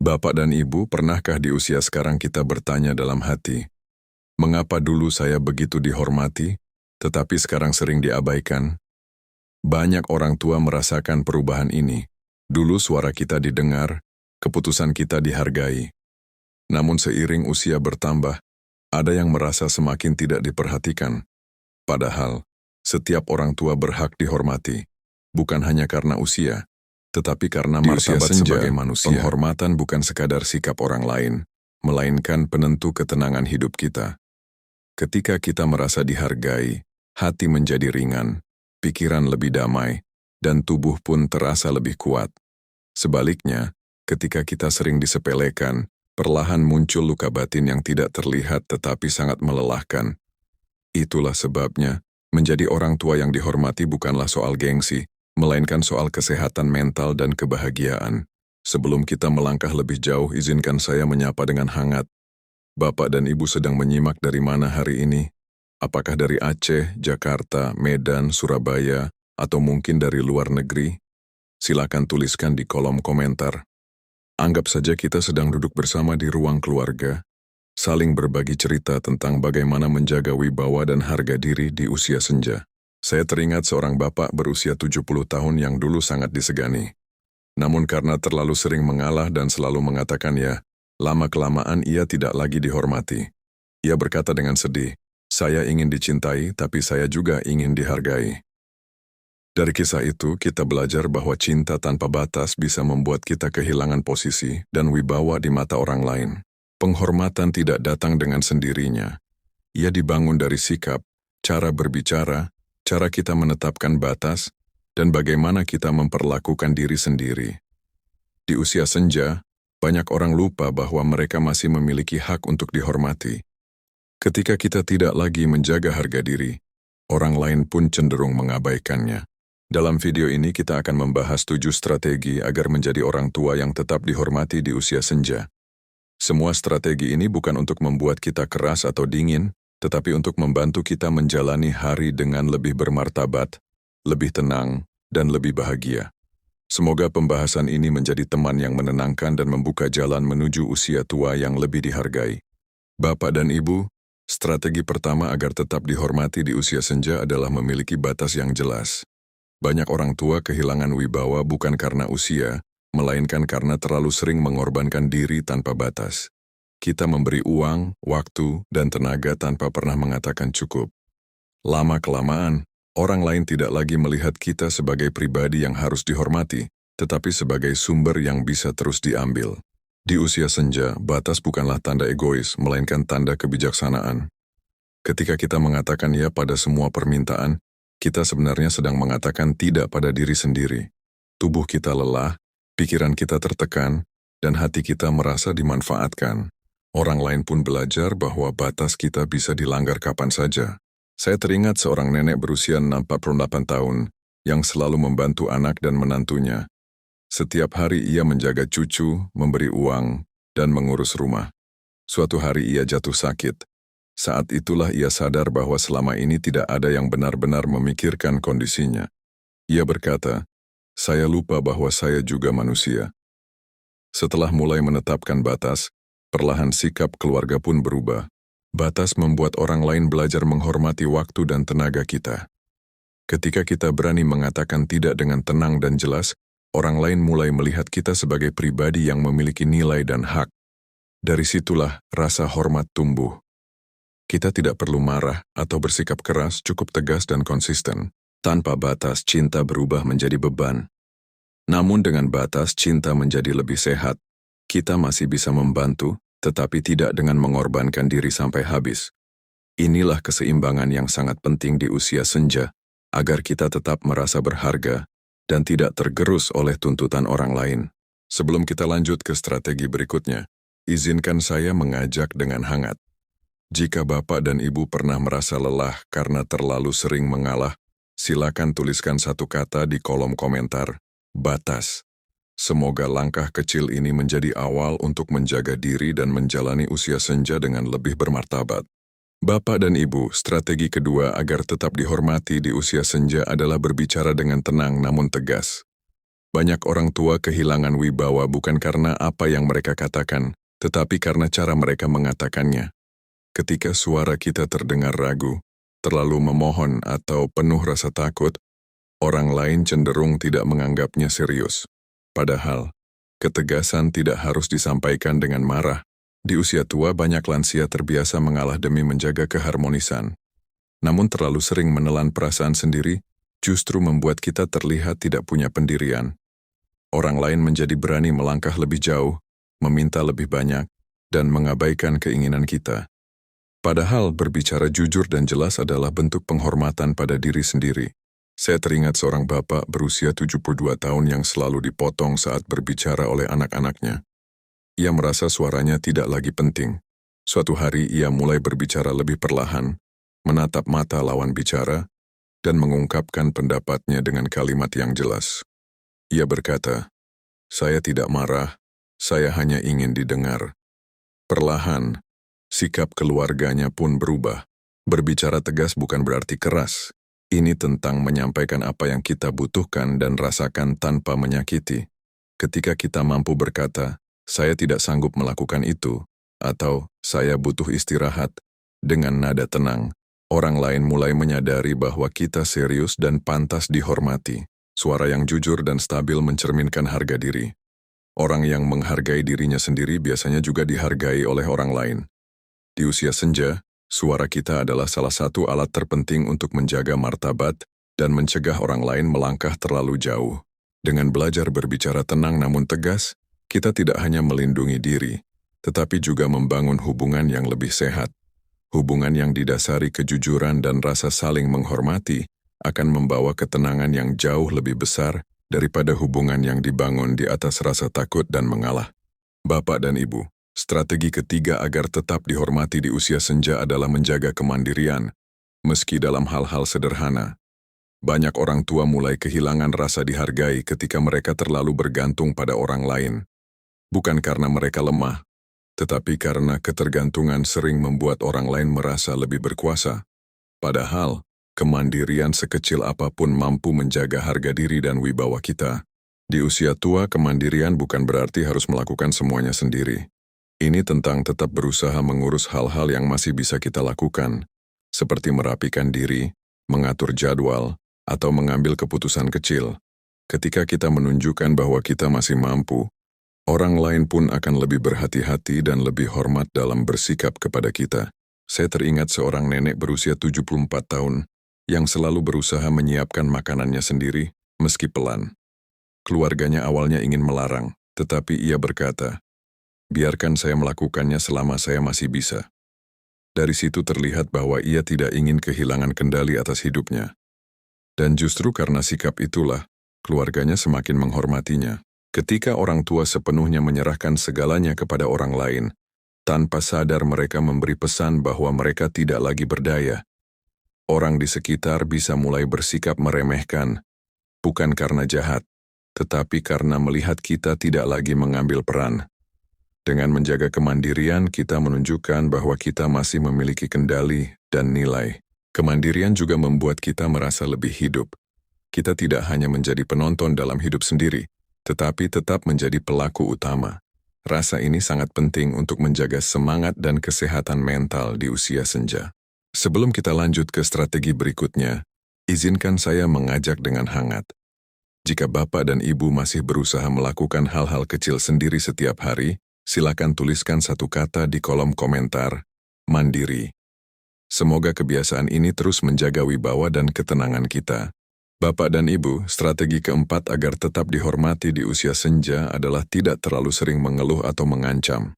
Bapak dan Ibu, pernahkah di usia sekarang kita bertanya dalam hati, mengapa dulu saya begitu dihormati, tetapi sekarang sering diabaikan? Banyak orang tua merasakan perubahan ini. Dulu suara kita didengar, keputusan kita dihargai. Namun seiring usia bertambah, ada yang merasa semakin tidak diperhatikan. Padahal, setiap orang tua berhak dihormati, bukan hanya karena usia, tetapi karena martabat sebagai manusia. Penghormatan bukan sekadar sikap orang lain, melainkan penentu ketenangan hidup kita. Ketika kita merasa dihargai, hati menjadi ringan, pikiran lebih damai, dan tubuh pun terasa lebih kuat. Sebaliknya, ketika kita sering disepelekan, perlahan muncul luka batin yang tidak terlihat tetapi sangat melelahkan. Itulah sebabnya, menjadi orang tua yang dihormati bukanlah soal gengsi, melainkan soal kesehatan mental dan kebahagiaan. Sebelum kita melangkah lebih jauh, izinkan saya menyapa dengan hangat. Bapak dan Ibu sedang menyimak dari mana hari ini? Apakah dari Aceh, Jakarta, Medan, Surabaya, atau mungkin dari luar negeri? Silakan tuliskan di kolom komentar. Anggap saja kita sedang duduk bersama di ruang keluarga, saling berbagi cerita tentang bagaimana menjaga wibawa dan harga diri di usia senja. Saya teringat seorang bapak berusia 70 tahun yang dulu sangat disegani. Namun karena terlalu sering mengalah dan selalu mengatakan ya, lama-kelamaan ia tidak lagi dihormati. Ia berkata dengan sedih, "Saya ingin dicintai, tapi saya juga ingin dihargai." Dari kisah itu, kita belajar bahwa cinta tanpa batas bisa membuat kita kehilangan posisi dan wibawa di mata orang lain. Penghormatan tidak datang dengan sendirinya. Ia dibangun dari sikap, cara berbicara, cara kita menetapkan batas, dan bagaimana kita memperlakukan diri sendiri. Di usia senja, banyak orang lupa bahwa mereka masih memiliki hak untuk dihormati. Ketika kita tidak lagi menjaga harga diri, orang lain pun cenderung mengabaikannya. Dalam video ini kita akan membahas 7 strategi agar menjadi orang tua yang tetap dihormati di usia senja. Semua strategi ini bukan untuk membuat kita keras atau dingin, tetapi untuk membantu kita menjalani hari dengan lebih bermartabat, lebih tenang, dan lebih bahagia. Semoga pembahasan ini menjadi teman yang menenangkan dan membuka jalan menuju usia tua yang lebih dihargai. Bapak dan Ibu, strategi pertama agar tetap dihormati di usia senja adalah memiliki batas yang jelas. Banyak orang tua kehilangan wibawa bukan karena usia, melainkan karena terlalu sering mengorbankan diri tanpa batas. Kita memberi uang, waktu, dan tenaga tanpa pernah mengatakan cukup. Lama-kelamaan, orang lain tidak lagi melihat kita sebagai pribadi yang harus dihormati, tetapi sebagai sumber yang bisa terus diambil. Di usia senja, batas bukanlah tanda egois, melainkan tanda kebijaksanaan. Ketika kita mengatakan ya pada semua permintaan, kita sebenarnya sedang mengatakan tidak pada diri sendiri. Tubuh kita lelah, pikiran kita tertekan, dan hati kita merasa dimanfaatkan. Orang lain pun belajar bahwa batas kita bisa dilanggar kapan saja. Saya teringat seorang nenek berusia 48 tahun yang selalu membantu anak dan menantunya. Setiap hari ia menjaga cucu, memberi uang, dan mengurus rumah. Suatu hari ia jatuh sakit. Saat itulah ia sadar bahwa selama ini tidak ada yang benar-benar memikirkan kondisinya. Ia berkata, "Saya lupa bahwa saya juga manusia." Setelah mulai menetapkan batas, perlahan sikap keluarga pun berubah. Batas membuat orang lain belajar menghormati waktu dan tenaga kita. Ketika kita berani mengatakan tidak dengan tenang dan jelas, orang lain mulai melihat kita sebagai pribadi yang memiliki nilai dan hak. Dari situlah rasa hormat tumbuh. Kita tidak perlu marah atau bersikap keras, cukup tegas dan konsisten. Tanpa batas, cinta berubah menjadi beban. Namun dengan batas, cinta menjadi lebih sehat. Kita masih bisa membantu, tetapi tidak dengan mengorbankan diri sampai habis. Inilah keseimbangan yang sangat penting di usia senja, agar kita tetap merasa berharga dan tidak tergerus oleh tuntutan orang lain. Sebelum kita lanjut ke strategi berikutnya, izinkan saya mengajak dengan hangat. Jika Bapak dan Ibu pernah merasa lelah karena terlalu sering mengalah, silakan tuliskan satu kata di kolom komentar, batas. Semoga langkah kecil ini menjadi awal untuk menjaga diri dan menjalani usia senja dengan lebih bermartabat. Bapak dan Ibu, strategi kedua agar tetap dihormati di usia senja adalah berbicara dengan tenang namun tegas. Banyak orang tua kehilangan wibawa bukan karena apa yang mereka katakan, tetapi karena cara mereka mengatakannya. Ketika suara kita terdengar ragu, terlalu memohon atau penuh rasa takut, orang lain cenderung tidak menganggapnya serius. Padahal, ketegasan tidak harus disampaikan dengan marah. Di usia tua banyak lansia terbiasa mengalah demi menjaga keharmonisan. Namun terlalu sering menelan perasaan sendiri, justru membuat kita terlihat tidak punya pendirian. Orang lain menjadi berani melangkah lebih jauh, meminta lebih banyak, dan mengabaikan keinginan kita. Padahal berbicara jujur dan jelas adalah bentuk penghormatan pada diri sendiri. Saya teringat seorang bapak berusia 72 tahun yang selalu dipotong saat berbicara oleh anak-anaknya. Ia merasa suaranya tidak lagi penting. Suatu hari ia mulai berbicara lebih perlahan, menatap mata lawan bicara, dan mengungkapkan pendapatnya dengan kalimat yang jelas. Ia berkata, "Saya tidak marah, saya hanya ingin didengar." Perlahan, sikap keluarganya pun berubah. Berbicara tegas bukan berarti keras. Ini tentang menyampaikan apa yang kita butuhkan dan rasakan tanpa menyakiti. Ketika kita mampu berkata, "Saya tidak sanggup melakukan itu," atau "Saya butuh istirahat," dengan nada tenang, orang lain mulai menyadari bahwa kita serius dan pantas dihormati. Suara yang jujur dan stabil mencerminkan harga diri. Orang yang menghargai dirinya sendiri biasanya juga dihargai oleh orang lain. Di usia senja, suara kita adalah salah satu alat terpenting untuk menjaga martabat dan mencegah orang lain melangkah terlalu jauh. Dengan belajar berbicara tenang namun tegas, kita tidak hanya melindungi diri, tetapi juga membangun hubungan yang lebih sehat. Hubungan yang didasari kejujuran dan rasa saling menghormati akan membawa ketenangan yang jauh lebih besar daripada hubungan yang dibangun di atas rasa takut dan mengalah. Bapak dan Ibu, strategi ketiga agar tetap dihormati di usia senja adalah menjaga kemandirian, meski dalam hal-hal sederhana. Banyak orang tua mulai kehilangan rasa dihargai ketika mereka terlalu bergantung pada orang lain. Bukan karena mereka lemah, tetapi karena ketergantungan sering membuat orang lain merasa lebih berkuasa. Padahal, kemandirian sekecil apapun mampu menjaga harga diri dan wibawa kita. Di usia tua, kemandirian bukan berarti harus melakukan semuanya sendiri. Ini tentang tetap berusaha mengurus hal-hal yang masih bisa kita lakukan, seperti merapikan diri, mengatur jadwal, atau mengambil keputusan kecil. Ketika kita menunjukkan bahwa kita masih mampu, orang lain pun akan lebih berhati-hati dan lebih hormat dalam bersikap kepada kita. Saya teringat seorang nenek berusia 74 tahun, yang selalu berusaha menyiapkan makanannya sendiri, meski pelan. Keluarganya awalnya ingin melarang, tetapi ia berkata, "Biarkan saya melakukannya selama saya masih bisa." Dari situ terlihat bahwa ia tidak ingin kehilangan kendali atas hidupnya. Dan justru karena sikap itulah, keluarganya semakin menghormatinya. Ketika orang tua sepenuhnya menyerahkan segalanya kepada orang lain, tanpa sadar mereka memberi pesan bahwa mereka tidak lagi berdaya. Orang di sekitar bisa mulai bersikap meremehkan, bukan karena jahat, tetapi karena melihat kita tidak lagi mengambil peran. Dengan menjaga kemandirian, kita menunjukkan bahwa kita masih memiliki kendali dan nilai. Kemandirian juga membuat kita merasa lebih hidup. Kita tidak hanya menjadi penonton dalam hidup sendiri, tetapi tetap menjadi pelaku utama. Rasa ini sangat penting untuk menjaga semangat dan kesehatan mental di usia senja. Sebelum kita lanjut ke strategi berikutnya, izinkan saya mengajak dengan hangat. Jika Bapak dan Ibu masih berusaha melakukan hal-hal kecil sendiri setiap hari, silakan tuliskan satu kata di kolom komentar, "Mandiri." Semoga kebiasaan ini terus menjaga wibawa dan ketenangan kita. Bapak dan Ibu, strategi keempat agar tetap dihormati di usia senja adalah tidak terlalu sering mengeluh atau mengancam.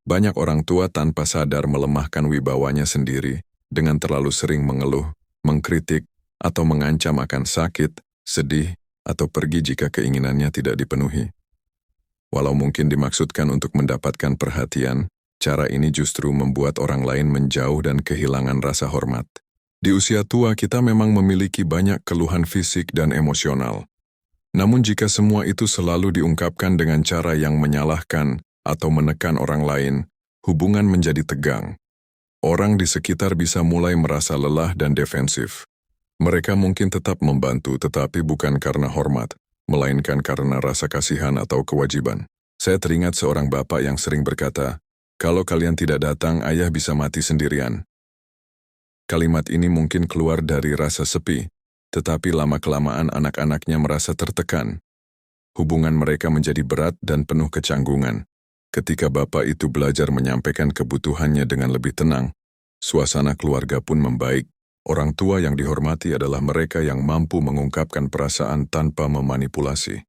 Banyak orang tua tanpa sadar melemahkan wibawanya sendiri dengan terlalu sering mengeluh, mengkritik, atau mengancam akan sakit, sedih, atau pergi jika keinginannya tidak dipenuhi. Walau mungkin dimaksudkan untuk mendapatkan perhatian, cara ini justru membuat orang lain menjauh dan kehilangan rasa hormat. Di usia tua kita memang memiliki banyak keluhan fisik dan emosional. Namun jika semua itu selalu diungkapkan dengan cara yang menyalahkan atau menekan orang lain, hubungan menjadi tegang. Orang di sekitar bisa mulai merasa lelah dan defensif. Mereka mungkin tetap membantu tetapi bukan karena hormat, melainkan karena rasa kasihan atau kewajiban. Saya teringat seorang bapak yang sering berkata, "Kalau kalian tidak datang, ayah bisa mati sendirian." Kalimat ini mungkin keluar dari rasa sepi, tetapi lama-kelamaan anak-anaknya merasa tertekan. Hubungan mereka menjadi berat dan penuh kecanggungan. Ketika bapak itu belajar menyampaikan kebutuhannya dengan lebih tenang, suasana keluarga pun membaik. Orang tua yang dihormati adalah mereka yang mampu mengungkapkan perasaan tanpa memanipulasi.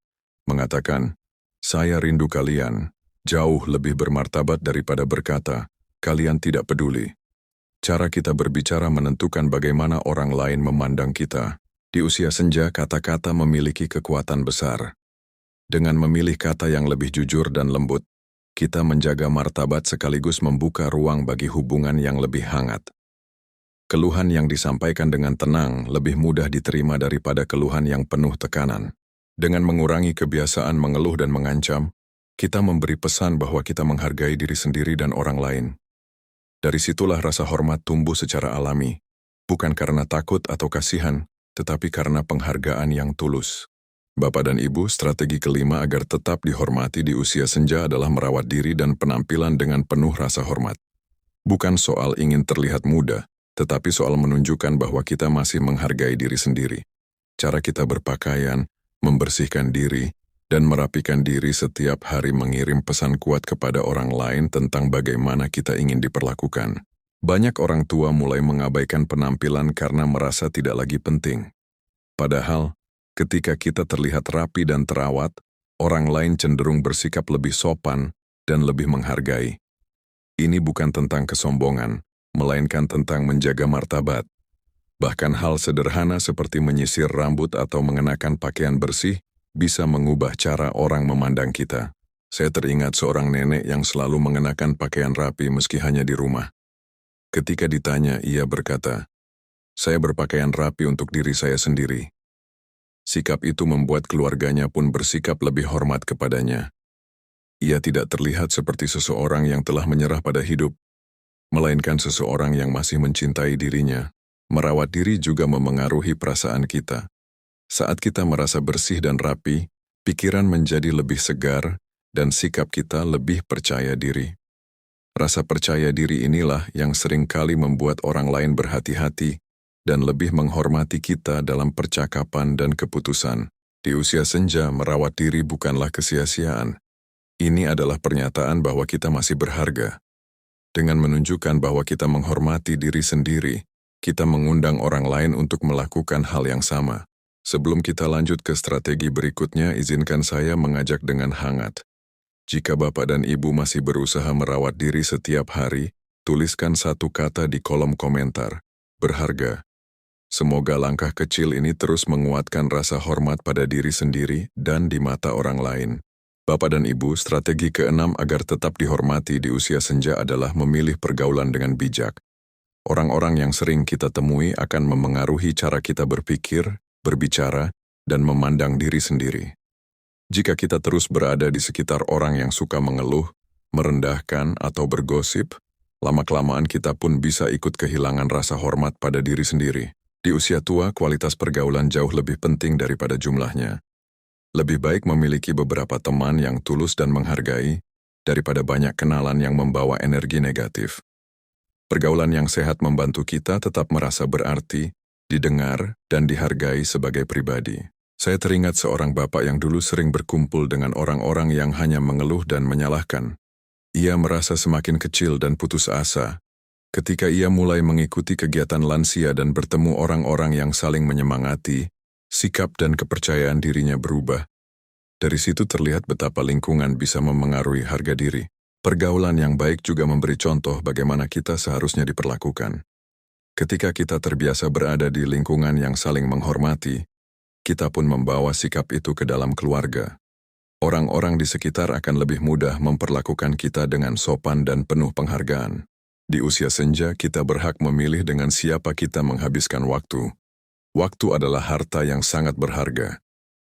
Mengatakan, "Saya rindu kalian," jauh lebih bermartabat daripada berkata, "Kalian tidak peduli." Cara kita berbicara menentukan bagaimana orang lain memandang kita. Di usia senja, kata-kata memiliki kekuatan besar. Dengan memilih kata yang lebih jujur dan lembut, kita menjaga martabat sekaligus membuka ruang bagi hubungan yang lebih hangat. Keluhan yang disampaikan dengan tenang lebih mudah diterima daripada keluhan yang penuh tekanan. Dengan mengurangi kebiasaan mengeluh dan mengancam, kita memberi pesan bahwa kita menghargai diri sendiri dan orang lain. Dari situlah rasa hormat tumbuh secara alami, bukan karena takut atau kasihan, tetapi karena penghargaan yang tulus. Bapak dan Ibu, strategi kelima agar tetap dihormati di usia senja adalah merawat diri dan penampilan dengan penuh rasa hormat. Bukan soal ingin terlihat muda, tetapi soal menunjukkan bahwa kita masih menghargai diri sendiri. Cara kita berpakaian, membersihkan diri, dan merapikan diri setiap hari mengirim pesan kuat kepada orang lain tentang bagaimana kita ingin diperlakukan. Banyak orang tua mulai mengabaikan penampilan karena merasa tidak lagi penting. Padahal, ketika kita terlihat rapi dan terawat, orang lain cenderung bersikap lebih sopan dan lebih menghargai. Ini bukan tentang kesombongan, melainkan tentang menjaga martabat. Bahkan hal sederhana seperti menyisir rambut atau mengenakan pakaian bersih bisa mengubah cara orang memandang kita. Saya teringat seorang nenek yang selalu mengenakan pakaian rapi meski hanya di rumah. Ketika ditanya, ia berkata, "Saya berpakaian rapi untuk diri saya sendiri." Sikap itu membuat keluarganya pun bersikap lebih hormat kepadanya. Ia tidak terlihat seperti seseorang yang telah menyerah pada hidup, melainkan seseorang yang masih mencintai dirinya. Merawat diri juga memengaruhi perasaan kita. Saat kita merasa bersih dan rapi, pikiran menjadi lebih segar dan sikap kita lebih percaya diri. Rasa percaya diri inilah yang seringkali membuat orang lain berhati-hati dan lebih menghormati kita dalam percakapan dan keputusan. Di usia senja, merawat diri bukanlah kesia-siaan. Ini adalah pernyataan bahwa kita masih berharga. Dengan menunjukkan bahwa kita menghormati diri sendiri, kita mengundang orang lain untuk melakukan hal yang sama. Sebelum kita lanjut ke strategi berikutnya, izinkan saya mengajak dengan hangat. Jika Bapak dan Ibu masih berusaha merawat diri setiap hari, tuliskan satu kata di kolom komentar, "Berharga." Semoga langkah kecil ini terus menguatkan rasa hormat pada diri sendiri dan di mata orang lain. Bapak dan Ibu, strategi keenam agar tetap dihormati di usia senja adalah memilih pergaulan dengan bijak. Orang-orang yang sering kita temui akan memengaruhi cara kita berpikir, berbicara, dan memandang diri sendiri. Jika kita terus berada di sekitar orang yang suka mengeluh, merendahkan, atau bergosip, lama-kelamaan kita pun bisa ikut kehilangan rasa hormat pada diri sendiri. Di usia tua, kualitas pergaulan jauh lebih penting daripada jumlahnya. Lebih baik memiliki beberapa teman yang tulus dan menghargai, daripada banyak kenalan yang membawa energi negatif. Pergaulan yang sehat membantu kita tetap merasa berarti, didengar, dan dihargai sebagai pribadi. Saya teringat seorang bapak yang dulu sering berkumpul dengan orang-orang yang hanya mengeluh dan menyalahkan. Ia merasa semakin kecil dan putus asa. Ketika ia mulai mengikuti kegiatan lansia dan bertemu orang-orang yang saling menyemangati, sikap dan kepercayaan dirinya berubah. Dari situ terlihat betapa lingkungan bisa memengaruhi harga diri. Pergaulan yang baik juga memberi contoh bagaimana kita seharusnya diperlakukan. Ketika kita terbiasa berada di lingkungan yang saling menghormati, kita pun membawa sikap itu ke dalam keluarga. Orang-orang di sekitar akan lebih mudah memperlakukan kita dengan sopan dan penuh penghargaan. Di usia senja, kita berhak memilih dengan siapa kita menghabiskan waktu. Waktu adalah harta yang sangat berharga.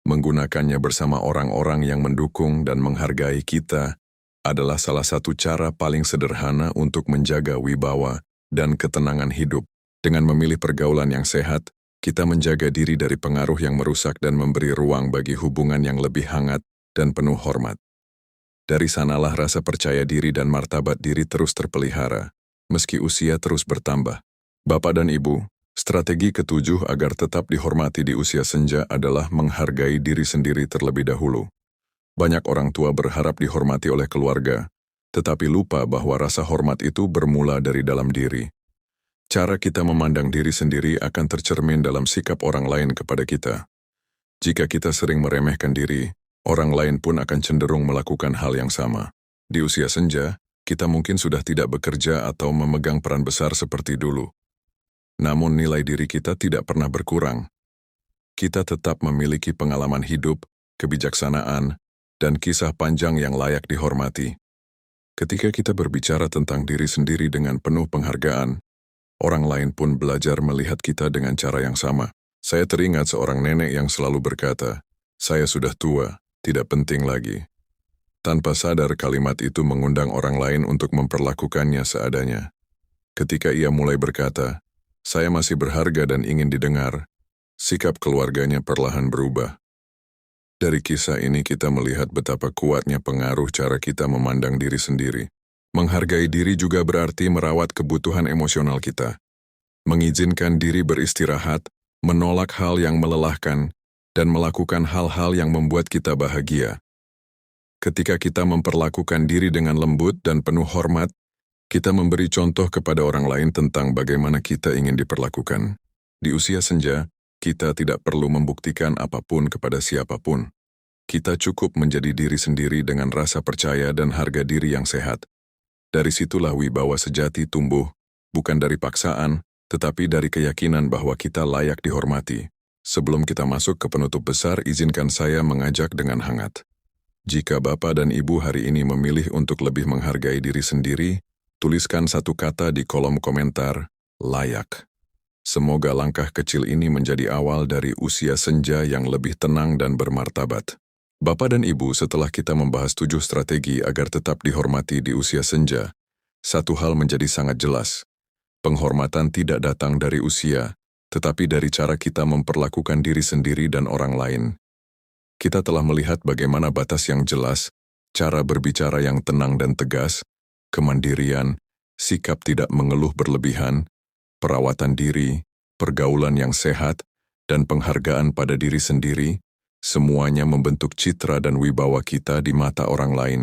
Menggunakannya bersama orang-orang yang mendukung dan menghargai kita adalah salah satu cara paling sederhana untuk menjaga wibawa dan ketenangan hidup. Dengan memilih pergaulan yang sehat, Kita menjaga diri dari pengaruh yang merusak dan memberi ruang bagi hubungan yang lebih hangat dan penuh hormat. Dari sanalah rasa percaya diri dan martabat diri terus terpelihara, meski usia terus bertambah. Bapak dan Ibu, strategi ketujuh agar tetap dihormati di usia senja adalah menghargai diri sendiri terlebih dahulu. Banyak orang tua berharap dihormati oleh keluarga, tetapi lupa bahwa rasa hormat itu bermula dari dalam diri. Cara kita memandang diri sendiri akan tercermin dalam sikap orang lain kepada kita. Jika kita sering meremehkan diri, orang lain pun akan cenderung melakukan hal yang sama. Di usia senja, kita mungkin sudah tidak bekerja atau memegang peran besar seperti dulu. Namun nilai diri kita tidak pernah berkurang. Kita tetap memiliki pengalaman hidup, kebijaksanaan, dan kisah panjang yang layak dihormati. Ketika kita berbicara tentang diri sendiri dengan penuh penghargaan, orang lain pun belajar melihat kita dengan cara yang sama. Saya teringat seorang nenek yang selalu berkata, "Saya sudah tua, tidak penting lagi." Tanpa sadar kalimat itu mengundang orang lain untuk memperlakukannya seadanya. Ketika ia mulai berkata, "Saya masih berharga dan ingin didengar," sikap keluarganya perlahan berubah. Dari kisah ini kita melihat betapa kuatnya pengaruh cara kita memandang diri sendiri. Menghargai diri juga berarti merawat kebutuhan emosional kita. Mengizinkan diri beristirahat, menolak hal yang melelahkan, dan melakukan hal-hal yang membuat kita bahagia. Ketika kita memperlakukan diri dengan lembut dan penuh hormat, kita memberi contoh kepada orang lain tentang bagaimana kita ingin diperlakukan. Di usia senja, kita tidak perlu membuktikan apapun kepada siapapun. Kita cukup menjadi diri sendiri dengan rasa percaya dan harga diri yang sehat. Dari situlah wibawa sejati tumbuh, bukan dari paksaan, tetapi dari keyakinan bahwa kita layak dihormati. Sebelum kita masuk ke penutup besar, izinkan saya mengajak dengan hangat. Jika Bapak dan Ibu hari ini memilih untuk lebih menghargai diri sendiri, tuliskan satu kata di kolom komentar, layak. Semoga langkah kecil ini menjadi awal dari usia senja yang lebih tenang dan bermartabat. Bapak dan Ibu, setelah kita membahas 7 strategi agar tetap dihormati di usia senja, satu hal menjadi sangat jelas. Penghormatan tidak datang dari usia, tetapi dari cara kita memperlakukan diri sendiri dan orang lain. Kita telah melihat bagaimana batas yang jelas, cara berbicara yang tenang dan tegas, kemandirian, sikap tidak mengeluh berlebihan, perawatan diri, pergaulan yang sehat, dan penghargaan pada diri sendiri, semuanya membentuk citra dan wibawa kita di mata orang lain.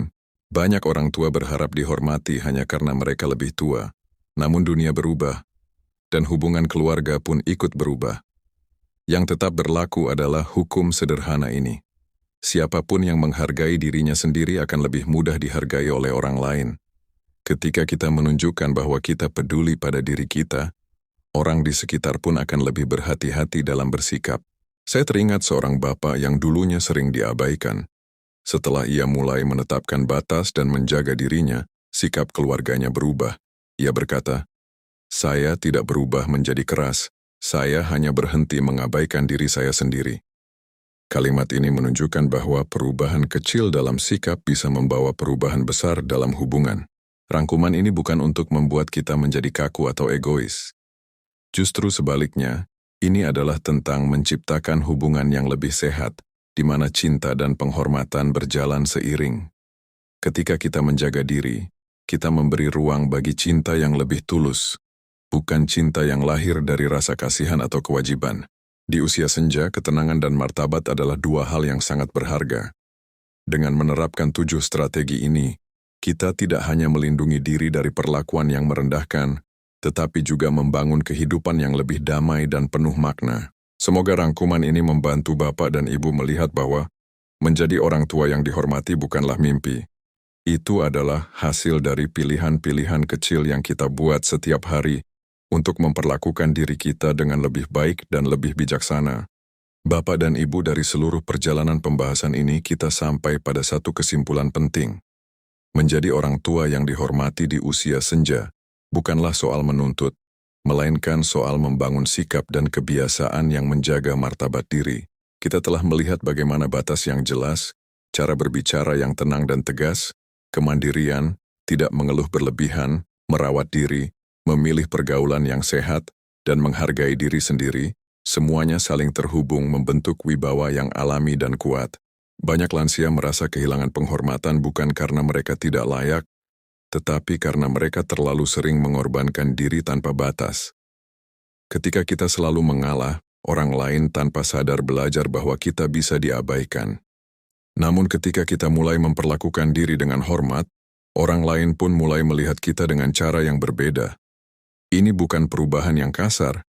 Banyak orang tua berharap dihormati hanya karena mereka lebih tua. Namun dunia berubah, dan hubungan keluarga pun ikut berubah. Yang tetap berlaku adalah hukum sederhana ini. Siapapun yang menghargai dirinya sendiri akan lebih mudah dihargai oleh orang lain. Ketika kita menunjukkan bahwa kita peduli pada diri kita, orang di sekitar pun akan lebih berhati-hati dalam bersikap. Saya teringat seorang bapak yang dulunya sering diabaikan. Setelah ia mulai menetapkan batas dan menjaga dirinya, sikap keluarganya berubah. Ia berkata, "Saya tidak berubah menjadi keras, saya hanya berhenti mengabaikan diri saya sendiri." Kalimat ini menunjukkan bahwa perubahan kecil dalam sikap bisa membawa perubahan besar dalam hubungan. Rangkuman ini bukan untuk membuat kita menjadi kaku atau egois. Justru sebaliknya, ini adalah tentang menciptakan hubungan yang lebih sehat, di mana cinta dan penghormatan berjalan seiring. Ketika kita menjaga diri, kita memberi ruang bagi cinta yang lebih tulus, bukan cinta yang lahir dari rasa kasihan atau kewajiban. Di usia senja, ketenangan dan martabat adalah dua hal yang sangat berharga. Dengan menerapkan 7 strategi ini, kita tidak hanya melindungi diri dari perlakuan yang merendahkan, tetapi juga membangun kehidupan yang lebih damai dan penuh makna. Semoga rangkuman ini membantu Bapak dan Ibu melihat bahwa menjadi orang tua yang dihormati bukanlah mimpi. Itu adalah hasil dari pilihan-pilihan kecil yang kita buat setiap hari untuk memperlakukan diri kita dengan lebih baik dan lebih bijaksana. Bapak dan Ibu, dari seluruh perjalanan pembahasan ini kita sampai pada satu kesimpulan penting. Menjadi orang tua yang dihormati di usia senja bukanlah soal menuntut, melainkan soal membangun sikap dan kebiasaan yang menjaga martabat diri. Kita telah melihat bagaimana batas yang jelas, cara berbicara yang tenang dan tegas, kemandirian, tidak mengeluh berlebihan, merawat diri, memilih pergaulan yang sehat, dan menghargai diri sendiri, Semuanya saling terhubung membentuk wibawa yang alami dan kuat. Banyak lansia merasa kehilangan penghormatan bukan karena mereka tidak layak, tetapi karena mereka terlalu sering mengorbankan diri tanpa batas. Ketika kita selalu mengalah, orang lain tanpa sadar belajar bahwa kita bisa diabaikan. Namun ketika kita mulai memperlakukan diri dengan hormat, orang lain pun mulai melihat kita dengan cara yang berbeda. Ini bukan perubahan yang kasar,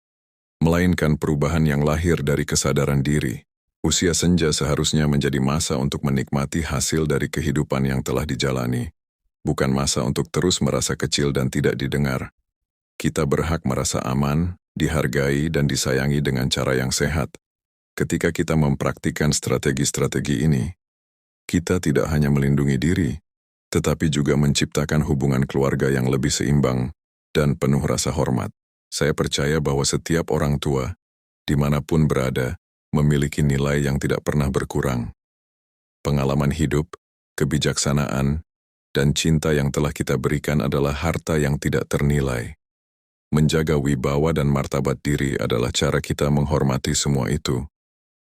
melainkan perubahan yang lahir dari kesadaran diri. Usia senja seharusnya menjadi masa untuk menikmati hasil dari kehidupan yang telah dijalani, bukan masa untuk terus merasa kecil dan tidak didengar. Kita berhak merasa aman, dihargai, dan disayangi dengan cara yang sehat. Ketika kita mempraktikkan strategi-strategi ini, kita tidak hanya melindungi diri, tetapi juga menciptakan hubungan keluarga yang lebih seimbang dan penuh rasa hormat. Saya percaya bahwa setiap orang tua, dimanapun berada, memiliki nilai yang tidak pernah berkurang. Pengalaman hidup, kebijaksanaan, dan cinta yang telah kita berikan adalah harta yang tidak ternilai. Menjaga wibawa dan martabat diri adalah cara kita menghormati semua itu,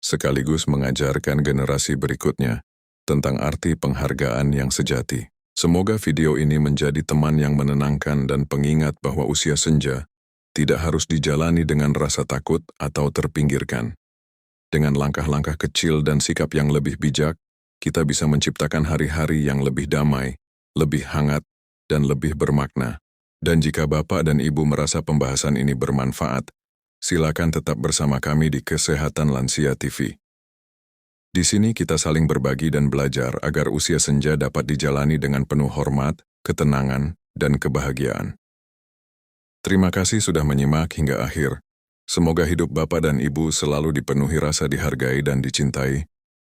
sekaligus mengajarkan generasi berikutnya tentang arti penghargaan yang sejati. Semoga video ini menjadi teman yang menenangkan dan pengingat bahwa usia senja tidak harus dijalani dengan rasa takut atau terpinggirkan. Dengan langkah-langkah kecil dan sikap yang lebih bijak, kita bisa menciptakan hari-hari yang lebih damai, lebih hangat, dan lebih bermakna. Dan jika Bapak dan Ibu merasa pembahasan ini bermanfaat, silakan tetap bersama kami di Kesehatan Lansia TV. Di sini kita saling berbagi dan belajar agar usia senja dapat dijalani dengan penuh hormat, ketenangan, dan kebahagiaan. Terima kasih sudah menyimak hingga akhir. Semoga hidup Bapak dan Ibu selalu dipenuhi rasa dihargai dan dicintai,